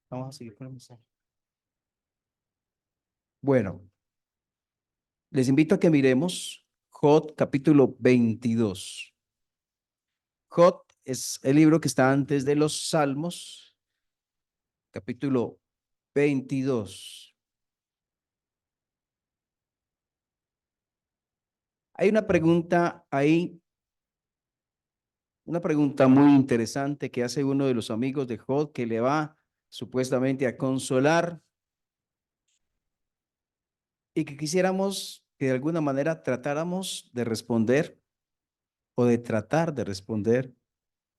Vamos a seguir con el mensaje. Bueno, les invito a que miremos Job capítulo 22. Job es el libro que está antes de los Salmos, capítulo 22. Hay una pregunta ahí, una pregunta muy interesante que hace uno de los amigos de Job que le va supuestamente a consolar y que quisiéramos que de alguna manera tratáramos de responder o de tratar de responder,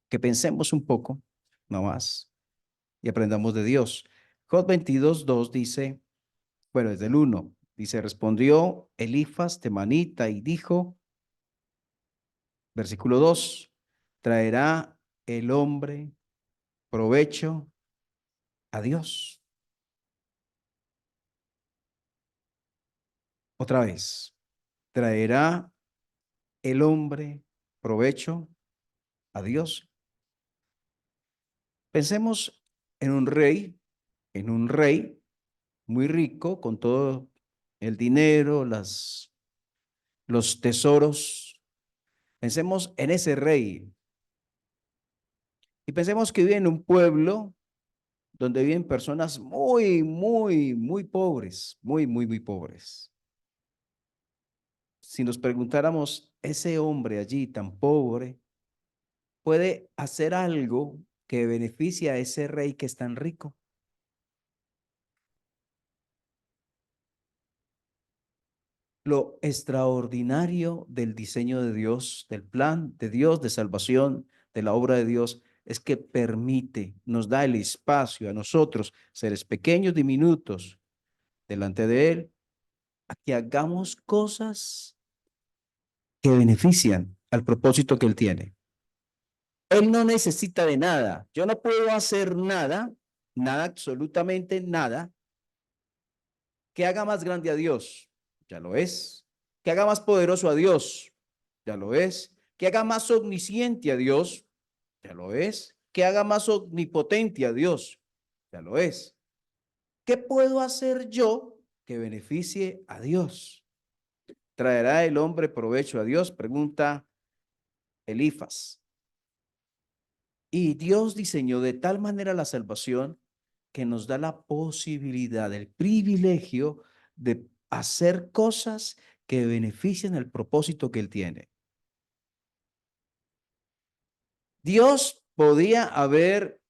que pensemos un poco, no más, y aprendamos de Dios. Job 22:2 dice, bueno, desde el 1, dice, respondió Elifaz temanita y dijo, versículo 2, ¿traerá el hombre provecho a Dios? Otra vez, ¿traerá el hombre provecho a Dios? Pensemos en un rey muy rico con todo el dinero, los tesoros. Pensemos en ese rey y pensemos que vive en un pueblo donde viven personas muy pobres, muy pobres. Si nos preguntáramos, ese hombre allí tan pobre puede hacer algo que beneficie a ese rey que es tan rico. Lo extraordinario del diseño de Dios, del plan de Dios de salvación, de la obra de Dios, es que permite, nos da el espacio a nosotros, seres pequeños, diminutos, delante de Él, a que hagamos cosas que benefician al propósito que Él tiene. Él no necesita de nada. Yo no puedo hacer nada, nada, absolutamente nada, que haga más grande a Dios. Ya lo es. Que haga más poderoso a Dios. Ya lo es. Que haga más omnisciente a Dios. Ya lo es. Que haga más omnipotente a Dios. Ya lo es. ¿Qué puedo hacer yo que beneficie a Dios? ¿Traerá el hombre provecho a Dios? Pregunta Elifaz. Y Dios diseñó de tal manera la salvación que nos da la posibilidad, el privilegio de hacer cosas que beneficien el propósito que Él tiene. Dios podía haber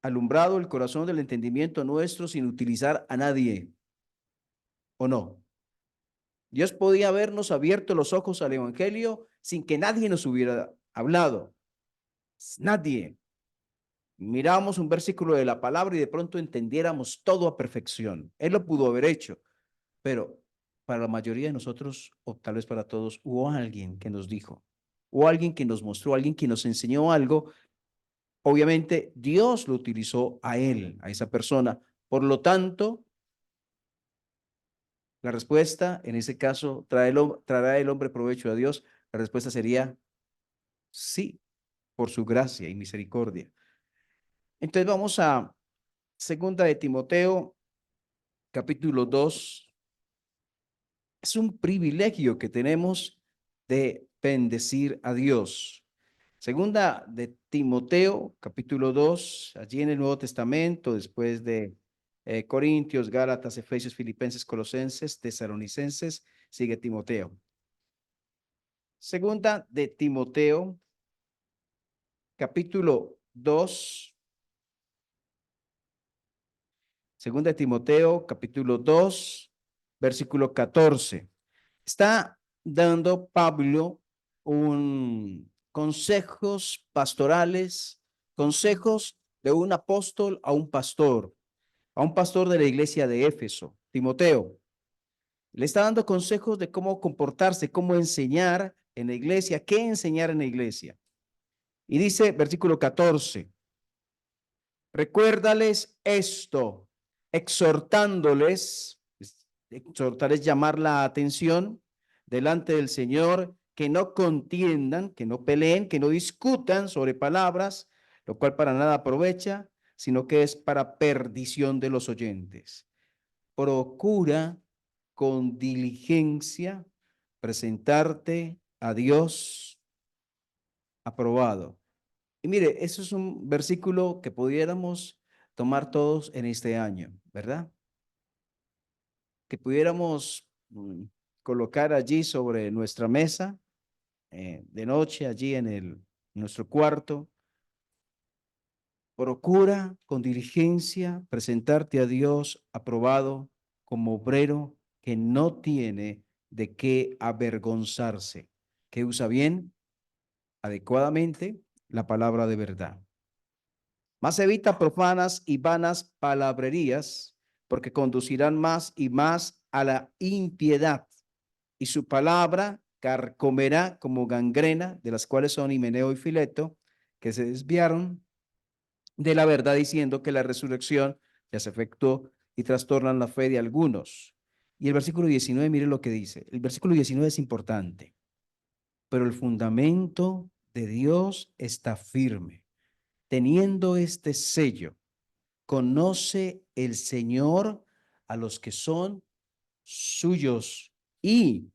alumbrado el corazón del entendimiento nuestro sin utilizar a nadie, ¿o no? Dios podía habernos abierto los ojos al Evangelio sin que nadie nos hubiera hablado. Nadie. Miramos un versículo de la palabra y de pronto entendiéramos todo a perfección. Él lo pudo haber hecho, pero para la mayoría de nosotros, o tal vez para todos, hubo alguien que nos dijo, o alguien que nos mostró, alguien que nos enseñó algo. Obviamente, Dios lo utilizó a él, a esa persona. Por lo tanto, la respuesta, en ese caso, ¿traerá el hombre provecho a Dios? La respuesta sería sí, por su gracia y misericordia. Entonces vamos a segunda de Timoteo, capítulo 2. Es un privilegio que tenemos de bendecir a Dios. Segunda de Timoteo, capítulo 2, allí en el Nuevo Testamento, después de Corintios, Gálatas, Efesios, Filipenses, Colosenses, Tesalonicenses, sigue Timoteo. Segunda de Timoteo, capítulo 2. Segunda de Timoteo, capítulo 2, versículo 14. Está dando Pablo un consejos pastorales, consejos de un apóstol a un pastor de la iglesia de Éfeso, Timoteo. Le está dando consejos de cómo comportarse, cómo enseñar en la iglesia, qué enseñar en la iglesia. Y dice, versículo 14, recuérdales esto, exhortándoles, exhortar es llamar la atención delante del Señor, que no contiendan, que no peleen, que no discutan sobre palabras, lo cual para nada aprovecha, sino que es para perdición de los oyentes. Procura con diligencia presentarte a Dios aprobado. Y mire, eso es un versículo que pudiéramos tomar todos en este año, ¿verdad? Que pudiéramos colocar allí sobre nuestra mesa de noche, allí en nuestro cuarto. Procura con diligencia presentarte a Dios aprobado como obrero que no tiene de qué avergonzarse, que usa bien, adecuadamente la palabra de verdad. Más evita profanas y vanas palabrerías, porque conducirán más y más a la impiedad, y su palabra carcomerá como gangrena, de las cuales son Himeneo y Fileto, que se desviaron de la verdad diciendo que la resurrección ya se efectuó y trastornan la fe de algunos. Y el versículo 19, mire lo que dice. El versículo 19 es importante, pero el fundamento de Dios está firme. Teniendo este sello, conoce el Señor a los que son suyos y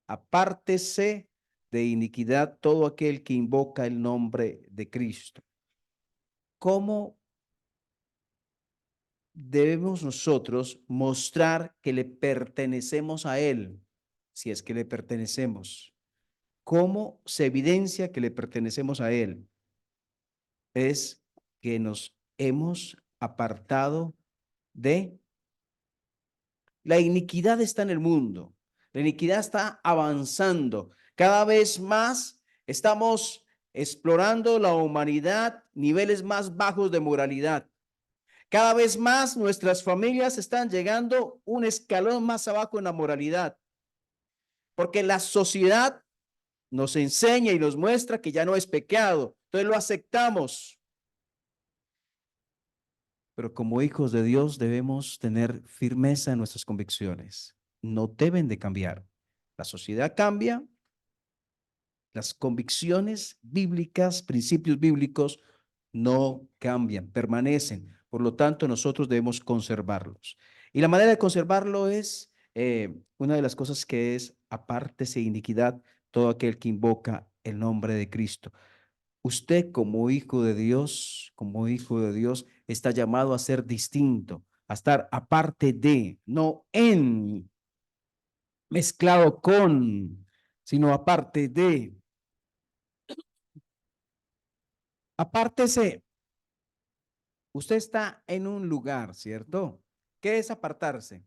apártese de iniquidad todo aquel que invoca el nombre de Cristo. ¿Cómo debemos nosotros mostrar que le pertenecemos a Él, si es que le pertenecemos? ¿Cómo se evidencia que le pertenecemos a Él? Es que nos hemos apartado de la iniquidad. Está en el mundo, la iniquidad está avanzando. Cada vez más estamos explorando la humanidad, niveles más bajos de moralidad. Cada vez más nuestras familias están llegando un escalón más abajo en la moralidad, porque la sociedad nos enseña y nos muestra que ya no es pecado, entonces lo aceptamos. Pero como hijos de Dios debemos tener firmeza en nuestras convicciones. No deben de cambiar. La sociedad cambia, las convicciones bíblicas, principios bíblicos no cambian, permanecen. Por lo tanto, nosotros debemos conservarlos. Y la manera de conservarlo es una de las cosas que es apártese de iniquidad todo aquel que invoca el nombre de Cristo. Usted como hijo de Dios, está llamado a ser distinto, a estar aparte de, no en, mezclado con, sino aparte de. Apártese. Usted está en un lugar, ¿cierto? ¿Qué es apartarse?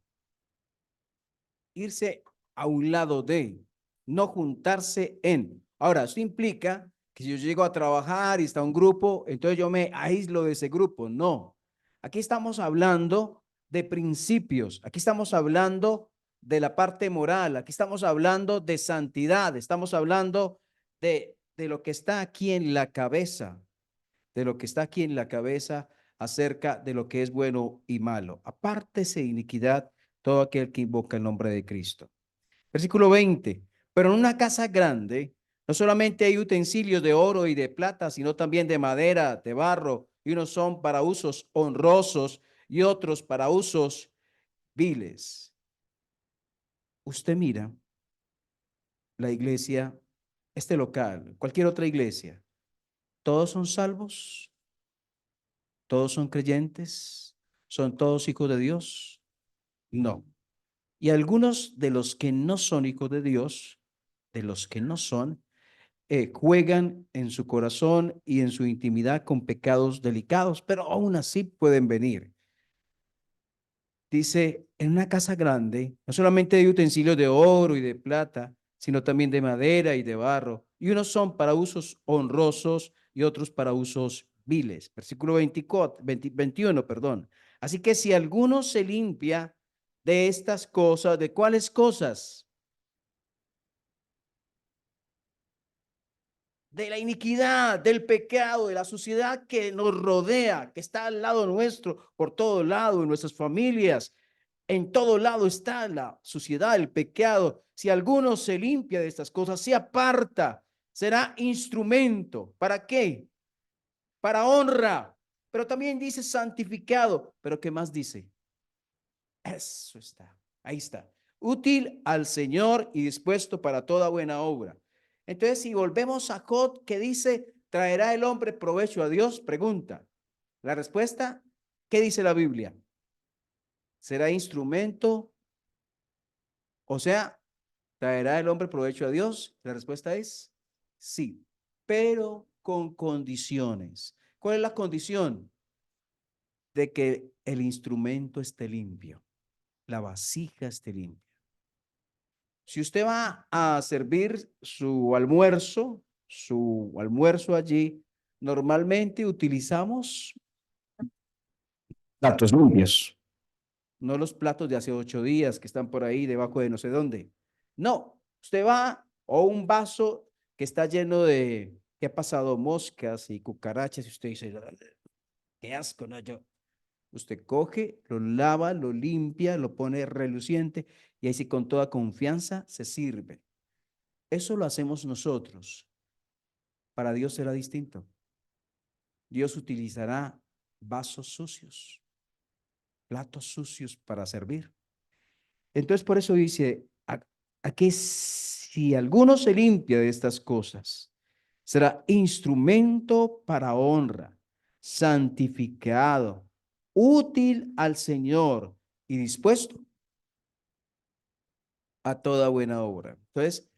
Irse a un lado de, no juntarse en. Ahora, eso implica que si yo llego a trabajar y está un grupo, entonces yo me aíslo de ese grupo. No. Aquí estamos hablando de principios, aquí estamos hablando de la parte moral, aquí estamos hablando de santidad, estamos hablando de lo que está aquí en la cabeza, de lo que está aquí en la cabeza acerca de lo que es bueno y malo. Apártese de iniquidad todo aquel que invoca el nombre de Cristo. Versículo 20. Pero en una casa grande no solamente hay utensilios de oro y de plata, sino también de madera, de barro, y unos son para usos honrosos y otros para usos viles. Usted mira la iglesia, este local, cualquier otra iglesia, ¿todos son salvos? ¿Todos son creyentes? ¿Son todos hijos de Dios? No. Y algunos de los que no son hijos de Dios, de los que no son, juegan en su corazón y en su intimidad con pecados delicados, pero aún así pueden venir. Dice, en una casa grande, no solamente hay utensilios de oro y de plata, sino también de madera y de barro, y unos son para usos honrosos y otros para usos viles. Versículo 21, perdón. Así que si alguno se limpia de estas cosas, ¿de cuáles cosas? De la iniquidad, del pecado, de la suciedad que nos rodea, que está al lado nuestro, por todo lado, en nuestras familias, en todo lado está la suciedad, el pecado. Si alguno se limpia de estas cosas, se aparta, será instrumento. ¿Para qué? Para honra, Pero también dice santificado. ¿Pero qué más dice? Eso está. Ahí está. Útil al Señor y dispuesto para toda buena obra. Entonces, si volvemos a Job, que dice, ¿traerá el hombre provecho a Dios? Pregunta. La respuesta, ¿qué dice la Biblia? ¿Será instrumento? O sea, ¿traerá el hombre provecho a Dios? La respuesta es sí, pero con condiciones. ¿Cuál es la condición? De que el instrumento esté limpio, la vasija esté limpia. Si usted va a servir su almuerzo allí, normalmente utilizamos platos limpios, no los platos de hace 8 días que están por ahí debajo de no sé dónde. No, usted va o un vaso que está lleno de, que ha pasado moscas y cucarachas y usted dice, qué asco, no, yo. Usted coge, lo lava, lo limpia, lo pone reluciente y ahí sí con toda confianza se sirve. Eso lo hacemos nosotros. Para Dios será distinto. Dios utilizará vasos sucios, platos sucios para servir. Entonces, por eso dice, a que si alguno se limpia de estas cosas, será instrumento para honra, santificado, útil al Señor y dispuesto a toda buena obra. Entonces,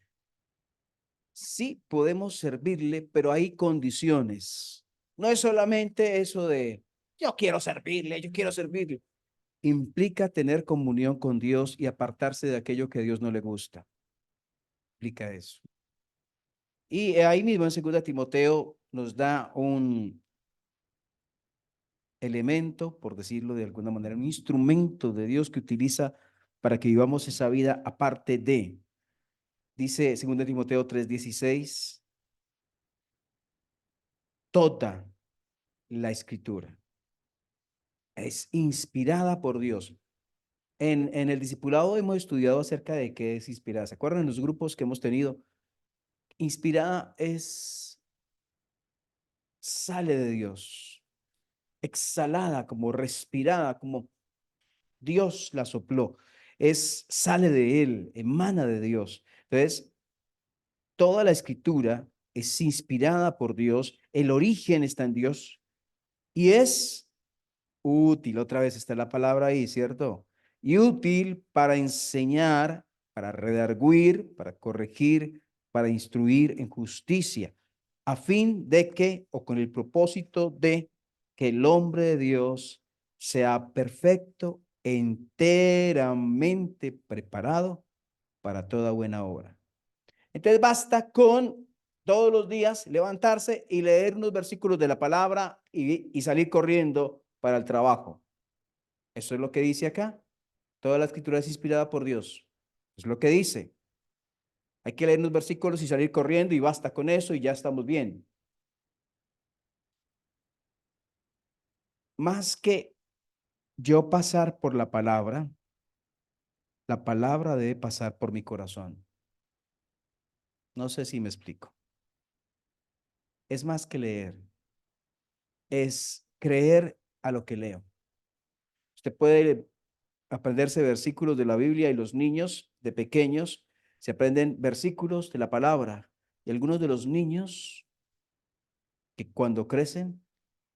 sí podemos servirle, pero hay condiciones. No es solamente eso de, yo quiero servirle, yo quiero servirle. Implica tener comunión con Dios y apartarse de aquello que a Dios no le gusta. Implica eso. Y ahí mismo en 2 Timoteo nos da un elemento, por decirlo de alguna manera, un instrumento de Dios que utiliza para que vivamos esa vida aparte de. Dice 2 Timoteo 3:16, toda la escritura es inspirada por Dios. En el discipulado hemos estudiado acerca de qué es inspirada. ¿Se acuerdan en los grupos que hemos tenido? Inspirada es, sale de Dios, exhalada, como respirada, como Dios la sopló. Es, sale de Él, emana de Dios. Entonces, toda la escritura es inspirada por Dios, el origen está en Dios y es útil, otra vez está la palabra ahí, ¿cierto? Y útil para enseñar, para redarguir, para corregir, para instruir en justicia, a fin de que, o con el propósito de que el hombre de Dios sea perfecto, enteramente preparado para toda buena obra. Entonces basta con todos los días levantarse y leer unos versículos de la palabra y salir corriendo para el trabajo. Eso es lo que dice acá. Toda la escritura es inspirada por Dios. Es lo que dice. Hay que leer unos versículos y salir corriendo y basta con eso y ya estamos bien. Más que yo pasar por la palabra debe pasar por mi corazón. No sé si me explico. Es más que leer, es creer a lo que leo. Usted puede aprenderse versículos de la Biblia y los niños de pequeños se aprenden versículos de la palabra. Y algunos de los niños que cuando crecen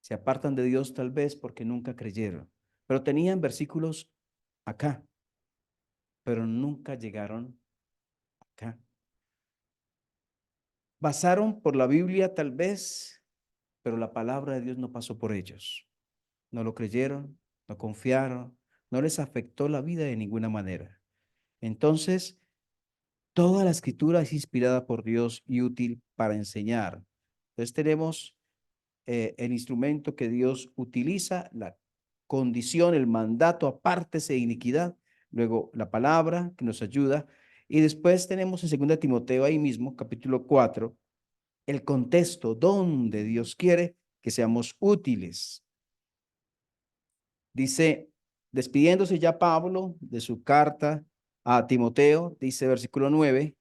se apartan de Dios tal vez porque nunca creyeron, pero tenían versículos acá, pero nunca llegaron acá. Pasaron por la Biblia tal vez, pero la palabra de Dios no pasó por ellos. No lo creyeron, no confiaron, no les afectó la vida de ninguna manera. Entonces, toda la escritura es inspirada por Dios y útil para enseñar. Entonces tenemos el instrumento que Dios utiliza, la condición, el mandato, apártese de iniquidad, luego la palabra que nos ayuda, y después tenemos en 2 Timoteo ahí mismo, capítulo 4, el contexto donde Dios quiere que seamos útiles. Dice, despidiéndose ya Pablo de su carta a Timoteo, dice versículo 9,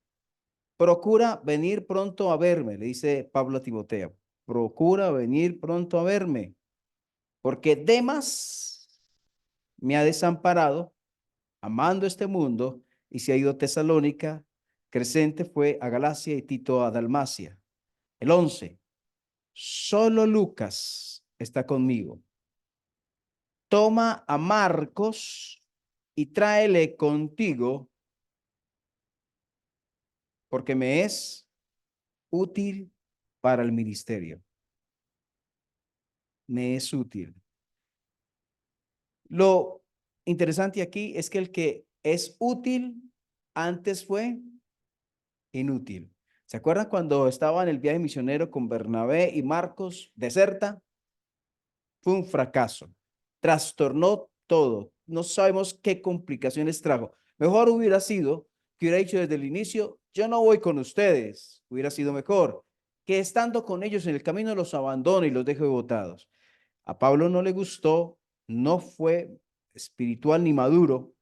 procura venir pronto a verme, le dice Pablo a Timoteo, procura venir pronto a verme. porque Demas me ha desamparado, amando este mundo, y se ha ido a Tesalónica. Crescente fue a Galacia y Tito a Dalmacia. El 11. Solo Lucas está conmigo. Toma a Marcos y tráele contigo, porque me es útil para el ministerio. Me es útil. Lo interesante aquí es que el que es útil antes fue inútil. ¿Se acuerdan cuando estaba en el viaje misionero con Bernabé y Marcos? Deserta. Fue un fracaso. Trastornó todo. No sabemos qué complicaciones trajo. Mejor hubiera sido que hubiera dicho desde el inicio, yo no voy con ustedes. Hubiera sido mejor que estando con ellos en el camino los abandone y los deje botados. A Pablo no le gustó, no fue espiritual ni maduro,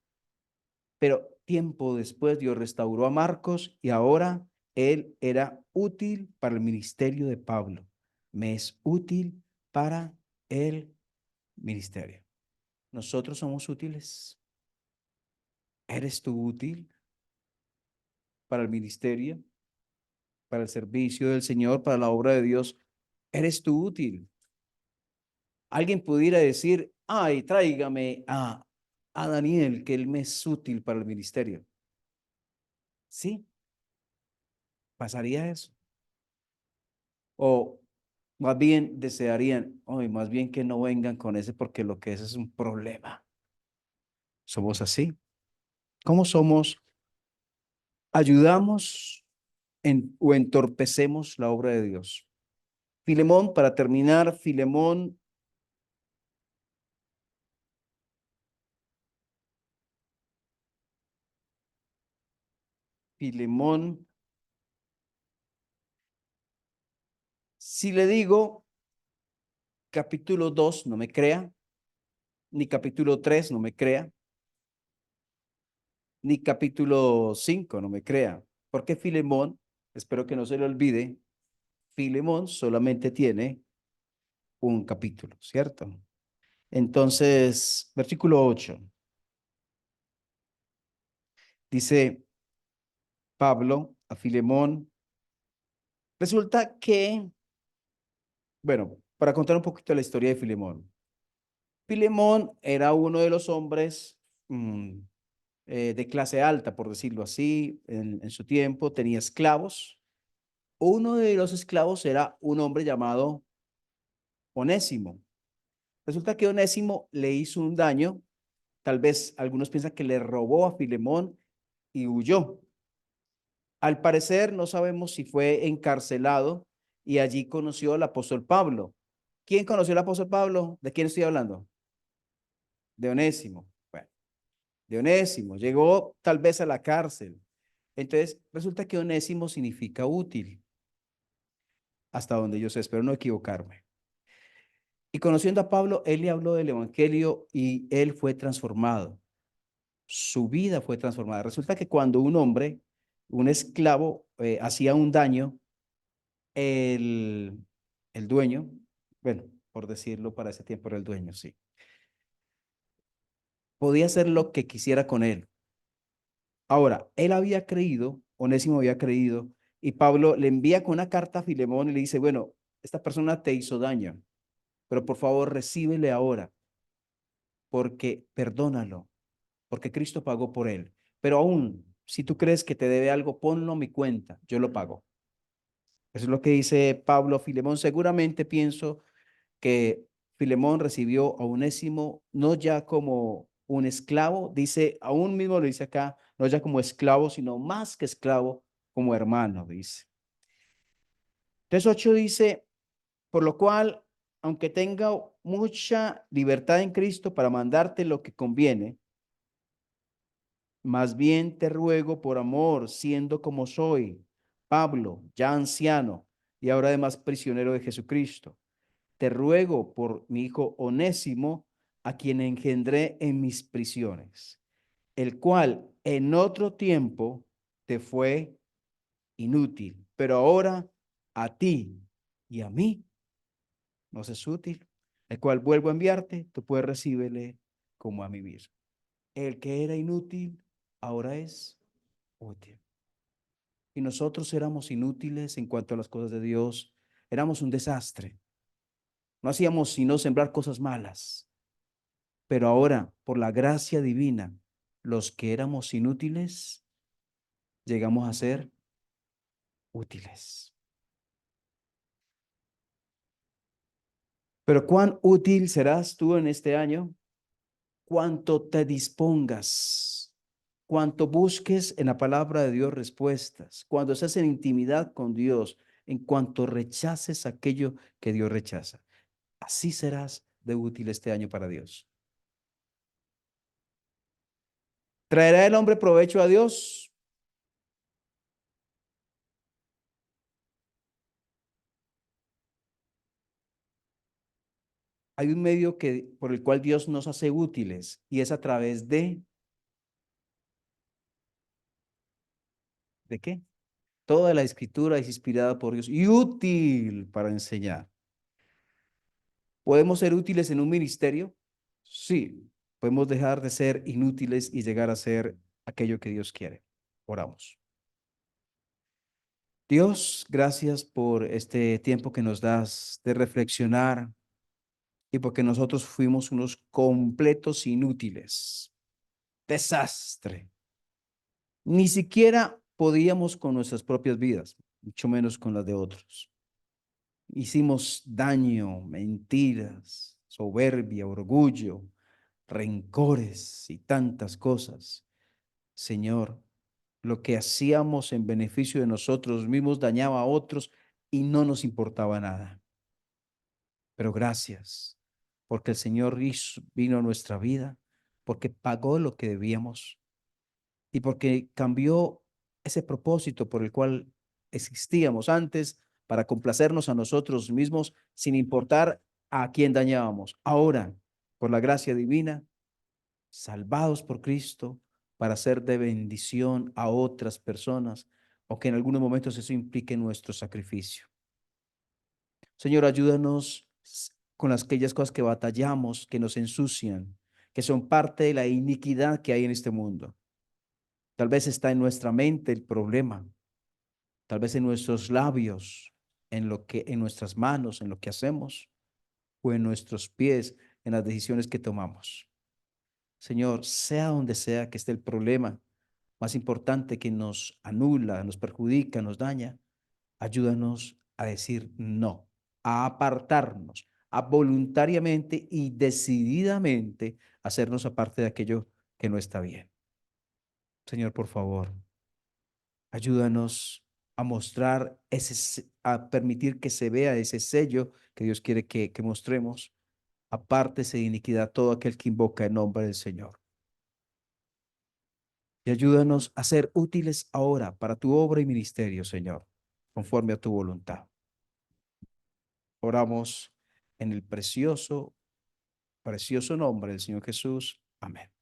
pero tiempo después Dios restauró a Marcos y ahora él era útil para el ministerio de Pablo. Me es útil para el ministerio. Nosotros somos útiles. ¿Eres tú útil para el ministerio, para el servicio del Señor, para la obra de Dios? ¿Eres tú útil? Alguien pudiera decir, ay, tráigame a Daniel, que él me es útil para el ministerio. Sí, pasaría eso. O más bien desearían, hoy más bien que no vengan con ese porque lo que es un problema. Somos así. ¿Cómo somos? Ayudamos o entorpecemos la obra de Dios. Filemón, para terminar, Filemón, si le digo capítulo 2 no me crea, ni capítulo 3 no me crea, ni capítulo 5 no me crea, porque Filemón, espero que no se le olvide, Filemón solamente tiene un capítulo, ¿cierto? Entonces, versículo 8, dice Pablo a Filemón, resulta que, bueno, para contar un poquito la historia de Filemón. Filemón era uno de los hombres de clase alta, por decirlo así, en su tiempo, tenía esclavos. Uno de los esclavos era un hombre llamado Onésimo. Resulta que Onésimo le hizo un daño, tal vez algunos piensan que le robó a Filemón y huyó. Al parecer no sabemos si fue encarcelado y allí conoció al apóstol Pablo. ¿Quién conoció al apóstol Pablo? ¿De quién estoy hablando? De Onésimo. Bueno, de Onésimo. Llegó tal vez a la cárcel. Entonces, resulta que Onésimo significa útil, hasta donde yo sé, espero no equivocarme. Y conociendo a Pablo, él le habló del evangelio y él fue transformado. Su vida fue transformada. Resulta que cuando un hombre, un esclavo, hacía un daño, el, el dueño, bueno, por decirlo para ese tiempo era el dueño, sí, podía hacer lo que quisiera con él. Ahora, él había creído, Onésimo había creído, y Pablo le envía con una carta a Filemón y le dice, bueno, esta persona te hizo daño, pero por favor recíbele ahora, porque perdónalo, porque Cristo pagó por él. Pero aún, si tú crees que te debe algo, ponlo a mi cuenta, yo lo pago. Eso es lo que dice Pablo a Filemón. Seguramente pienso que Filemón recibió a Onésimo no ya como un esclavo, dice, aún mismo lo dice acá, no ya como esclavo, sino más que esclavo, como hermano, dice. Entonces 8 dice, por lo cual, aunque tenga mucha libertad en Cristo para mandarte lo que conviene, más bien te ruego por amor, siendo como soy, Pablo, ya anciano y ahora además prisionero de Jesucristo. Te ruego por mi hijo Onésimo, a quien engendré en mis prisiones, el cual en otro tiempo te fue inútil, pero ahora a ti y a mí nos es útil. el cual vuelvo a enviarte, tú puedes recibirle como a mí mismo. El que era inútil, ahora es útil. Y nosotros éramos inútiles en cuanto a las cosas de Dios, éramos un desastre. No hacíamos sino sembrar cosas malas. Pero ahora, por la gracia divina, los que éramos inútiles, llegamos a ser útiles. Pero ¿cuán útil serás tú en este año? Cuánto te dispongas, cuánto busques en la palabra de Dios respuestas, cuando estés en intimidad con Dios, en cuanto rechaces aquello que Dios rechaza. Así serás de útil este año para Dios. ¿Traerá el hombre provecho a Dios? Hay un medio por el cual Dios nos hace útiles y es a través ¿de qué? Toda la escritura es inspirada por Dios y útil para enseñar. ¿Podemos ser útiles en un ministerio? Sí. Podemos dejar de ser inútiles y llegar a ser aquello que Dios quiere. Oramos. Dios, gracias por este tiempo que nos das de reflexionar y porque nosotros fuimos unos completos inútiles. Desastre. Ni siquiera podíamos con nuestras propias vidas, mucho menos con las de otros. Hicimos daño, mentiras, soberbia, orgullo, rencores y tantas cosas. Señor, lo que hacíamos en beneficio de nosotros mismos dañaba a otros y no nos importaba nada. Pero gracias, porque el Señor vino a nuestra vida, porque pagó lo que debíamos y porque cambió ese propósito por el cual existíamos antes para complacernos a nosotros mismos sin importar a quién dañábamos. Ahora, por la gracia divina, salvados por Cristo para ser de bendición a otras personas, o que en algunos momentos eso implique nuestro sacrificio. Señor, ayúdanos con aquellas cosas que batallamos, que nos ensucian, que son parte de la iniquidad que hay en este mundo. Tal vez está en nuestra mente el problema, tal vez en nuestros labios, en nuestras manos, en lo que hacemos, o en nuestros pies, en las decisiones que tomamos. Señor, sea donde sea que esté el problema más importante que nos anula, nos perjudica, nos daña, ayúdanos a decir no, a apartarnos, a voluntariamente y decididamente hacernos aparte de aquello que no está bien. Señor, por favor, ayúdanos a mostrar a permitir que se vea ese sello que Dios quiere que mostremos. Apártese de iniquidad todo aquel que invoca el nombre del Señor. Y ayúdanos a ser útiles ahora para tu obra y ministerio, Señor, conforme a tu voluntad. Oramos en el precioso, precioso nombre del Señor Jesús. Amén.